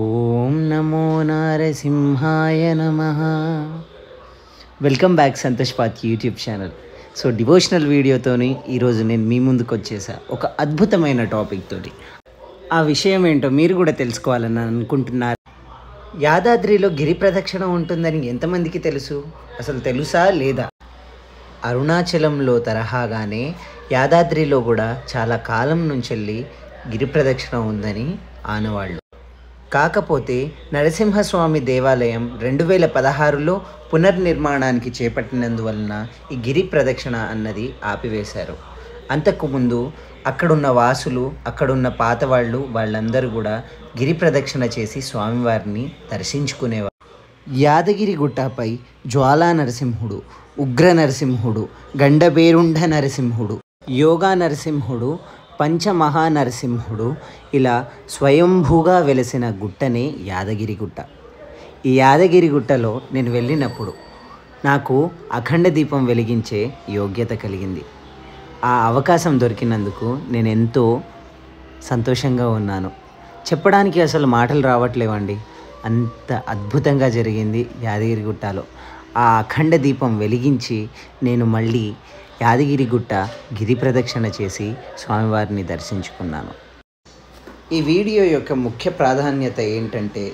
ఓం నమో నారసింహాయ నమః. వెల్కమ్ బ్యాక్ సంతోష్ పాత్ యూట్యూబ్ ఛానల్. సో డివోషనల్ వీడియోతోని ఈరోజు నేను మీ ముందుకు వచ్చేసా ఒక అద్భుతమైన టాపిక్ తోటి. ఆ విషయం ఏంటో మీరు కూడా తెలుసుకోవాలని అనుకుంటున్నారు. యాదాద్రిలో గిరి ప్రదక్షిణ ఉంటుందని ఎంతమందికి తెలుసు? అసలు తెలుసా లేదా? అరుణాచలంలో తరహాగానే యాదాద్రిలో కూడా చాలా కాలం నుంచి గిరి ప్రదక్షిణ ఉందని ఆనవాళ్ళు. కాకపోతే నరసింహస్వామి దేవాలయం 2016లో పునర్నిర్మాణానికి చేపట్టినందువలన ఈ గిరి ప్రదక్షిణ అన్నది ఆపివేశారు. అంతకుముందు అక్కడున్న వాసులు, అక్కడున్న పాతవాళ్ళు వాళ్ళందరూ కూడా గిరి ప్రదక్షిణ చేసి స్వామివారిని దర్శించుకునేవారు. యాదగిరి గుట్టపై జ్వాలా నరసింహుడు, ఉగ్ర నరసింహుడు, గండబేరుండ నరసింహుడు, యోగా నరసింహుడు, పంచమహా నరసింహుడు ఇలా స్వయంభూగా వెలసిన గుట్టనే యాదగిరి గుట్ట. ఈ యాదగిరి గుట్టలో నేను వెళ్ళినప్పుడు నాకు అఖండ దీపం వెలిగించే యోగ్యత కలిగింది. ఆ అవకాశం దొరికినందుకు నేను ఎంతో సంతోషంగా ఉన్నాను. చెప్పడానికి అసలు మాటలు రావట్లేవండి. అంత అద్భుతంగా జరిగింది యాదగిరి గుట్టలో. ఆ అఖండ దీపం వెలిగించి నేను మళ్ళీ యాదగిరి గుట్ట గిరి ప్రదక్షిణ చేసి స్వామివారిని దర్శించుకున్నాను. ఈ వీడియో యొక్క ముఖ్య ప్రాధాన్యత ఏంటంటే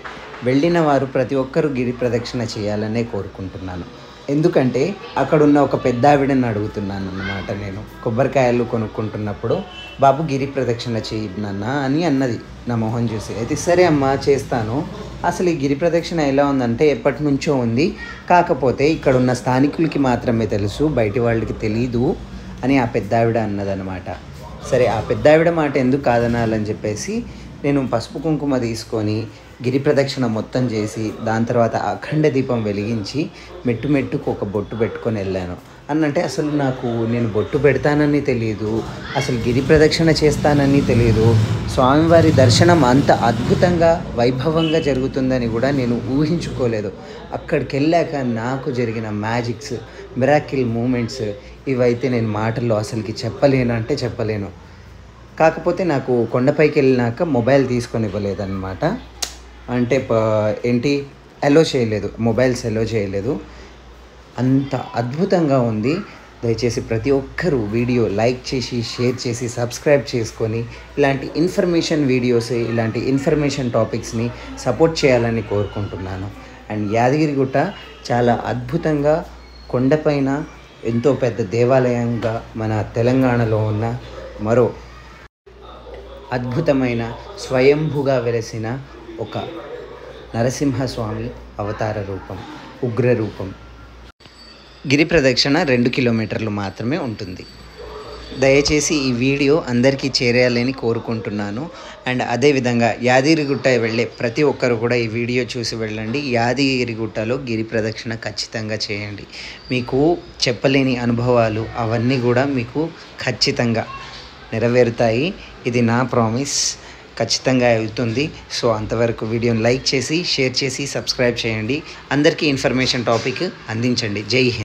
వెళ్ళిన వారు ప్రతి ఒక్కరూ గిరి ప్రదక్షిణ చేయాలనే కోరుకుంటున్నాను. ఎందుకంటే అక్కడున్న ఒక పెద్ద ఆవిడని అడుగుతున్నాను అన్నమాట. నేను కొబ్బరికాయలు కొనుక్కుంటున్నప్పుడు, బాబు గిరి ప్రదక్షిణ చేయనన్నా అని అన్నది నా మొహం చూసి. అయితే సరే అమ్మా చేస్తాను. అసలు ఈ గిరి ప్రదక్షిణ ఎలా ఉందంటే ఎప్పటి నుంచో ఉంది, కాకపోతే ఇక్కడున్న స్థానికులకి మాత్రమే తెలుసు, బయటి వాళ్ళకి తెలీదు అని ఆ పెద్ద ఆవిడ అన్నదనమాట. సరే ఆ పెద్ద ఆవిడ మాట ఎందుకు కాదనాలని చెప్పేసి నేను పసుపు కుంకుమ తీసుకొని గిరి ప్రదక్షిణ మొత్తం చేసి దాని తర్వాత అఖండ దీపం వెలిగించి మెట్టు మెట్టుకు ఒక బొట్టు పెట్టుకొని వెళ్ళాను. అన్నంటే అసలు నేను బొట్టు పెడతానని తెలియదు, అసలు గిరి ప్రదక్షిణ చేస్తానని తెలియదు. స్వామివారి దర్శనం అంత అద్భుతంగా వైభవంగా జరుగుతుందని కూడా నేను ఊహించుకోలేదు. అక్కడికి వెళ్ళాక నాకు జరిగిన మ్యాజిక్స్, మిరాకిల్ మూమెంట్స్ ఇవైతే నేను మాటల్లో అసలుకి చెప్పలేను. కాకపోతే నాకు కొండపైకి వెళ్ళినాక మొబైల్ తీసుకొని ఇవ్వలేదన్నమాట. అంటే మొబైల్స్ ఎలో చేయలేదు. అంత అద్భుతంగా ఉంది. దయచేసి ప్రతి ఒక్కరూ వీడియో లైక్ చేసి, షేర్ చేసి, సబ్స్క్రైబ్ చేసుకొని ఇలాంటి ఇన్ఫర్మేషన్ వీడియోస్, ఇలాంటి ఇన్ఫర్మేషన్ టాపిక్స్ని సపోర్ట్ చేయాలని కోరుకుంటున్నాను. అండ్ యాదగిరిగుట్ట చాలా అద్భుతంగా కొండపైన ఎంతో పెద్ద దేవాలయంగా మన తెలంగాణలో ఉన్న మరో అద్భుతమైన స్వయంభుగా వెలసిన ఒక నరసింహస్వామి అవతార రూపం, ఉగ్ర రూపం. గిరి ప్రదక్షిణ 2 కిలోమీటర్లు మాత్రమే ఉంటుంది. దయచేసి ఈ వీడియో అందరికీ చేరేయాలని కోరుకుంటున్నాను. అండ్ అదేవిధంగా యాదగిరిగుట్ట వెళ్ళే ప్రతి ఒక్కరు కూడా ఈ వీడియో చూసి వెళ్ళండి. యాదగిరిగుట్టలో గిరి ప్రదక్షిణ ఖచ్చితంగా చేయండి. మీకు చెప్పలేని అనుభవాలు అవన్నీ కూడా మీకు ఖచ్చితంగా నెరవేరుతాయి. ఇది నా ప్రామిస్, ఖచ్చితంగా అవుతుంది. సో అంతవరకు వీడియోని లైక్ చేసి, షేర్ చేసి, సబ్స్క్రైబ్ చేయండి. అందరికీ ఇన్ఫర్మేషన్ టాపిక్ అందించండి. జై హింద్.